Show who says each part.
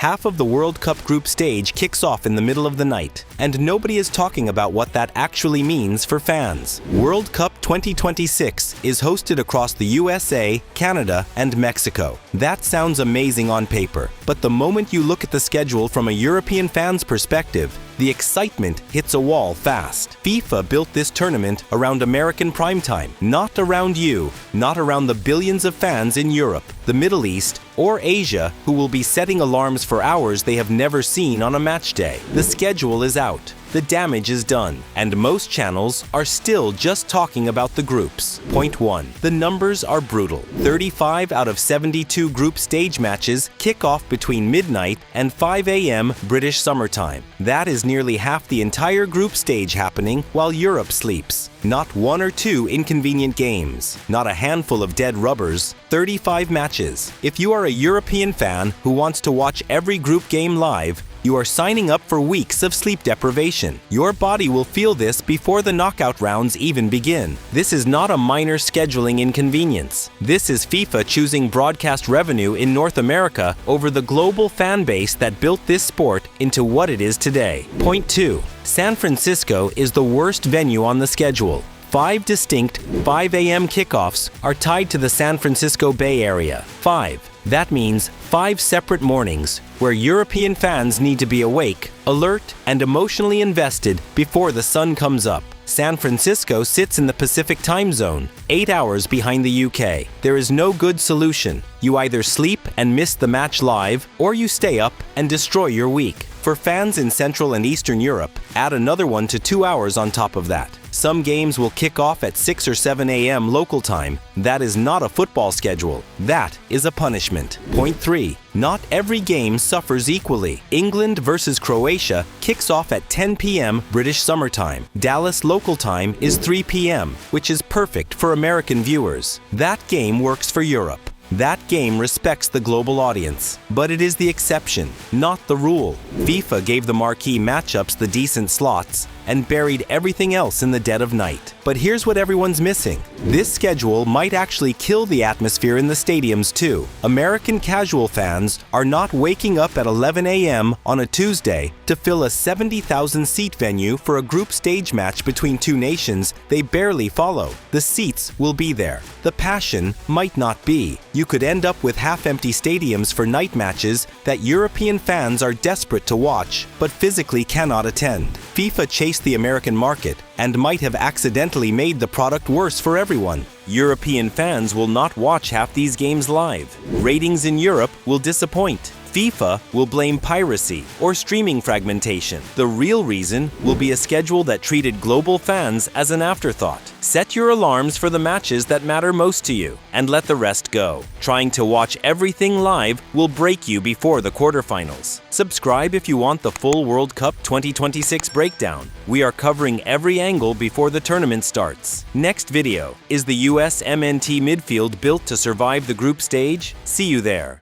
Speaker 1: Half of the World Cup group stage kicks off in the middle of the night, and nobody is talking about what that actually means for fans. World Cup 2026 is hosted across the USA, Canada, and Mexico. That sounds amazing on paper, but the moment you look at the schedule from a European fan's perspective, the excitement hits a wall fast. FIFA built this tournament around American primetime, not around you, not around the billions of fans in Europe, the Middle East, or Asia who will be setting alarms for hours they have never seen on a match day. The schedule is out. The damage is done, and most channels are still just talking about the groups. Point 1. The numbers are brutal. 35 out of 72 group stage matches kick off between midnight and 5 a.m. British summertime. That is nearly half the entire group stage happening while Europe sleeps. Not one or two inconvenient games, not a handful of dead rubbers, 35 matches. If you are a European fan who wants to watch every group game live, you are signing up for weeks of sleep deprivation. Your body will feel this before the knockout rounds even begin. This is not a minor scheduling inconvenience. This is FIFA choosing broadcast revenue in North America over the global fan base that built this sport into what it is today. Point 2. San Francisco is the worst venue on the schedule. 5 distinct 5 a.m. kickoffs are tied to the San Francisco Bay Area. 5. That means 5 separate mornings where European fans need to be awake, alert, and emotionally invested before the sun comes up. San Francisco sits in the Pacific time zone, 8 hours behind the UK. There is no good solution. You either sleep and miss the match live, or you stay up and destroy your week. For fans in Central and Eastern Europe, add another 1 to 2 hours on top of that. Some games will kick off at 6 or 7 a.m. local time. That is not a football schedule. That is a punishment. Point 3. Not every game suffers equally. England versus Croatia kicks off at 10 p.m. British summertime. Dallas local time is 3 p.m., which is perfect for American viewers. That game works for Europe. That game respects the global audience, but it is the exception, not the rule. FIFA gave the marquee matchups the decent slots and buried everything else in the dead of night. But here's what everyone's missing. This schedule might actually kill the atmosphere in the stadiums too. American casual fans are not waking up at 11 a.m. on a Tuesday to fill a 70,000-seat venue for a group stage match between two nations they barely follow. The seats will be there. The passion might not be. You could end up with half-empty stadiums for night matches that European fans are desperate to watch but physically cannot attend. FIFA chased the American market and might have accidentally made the product worse for everyone. European fans will not watch half these games live. Ratings in Europe will disappoint. FIFA will blame piracy or streaming fragmentation. The real reason will be a schedule that treated global fans as an afterthought. Set your alarms for the matches that matter most to you and let the rest go. Trying to watch everything live will break you before the quarterfinals. Subscribe if you want the full World Cup 2026 breakdown. We are covering every angle before the tournament starts. Next video, is the US MNT midfield built to survive the group stage? See you there.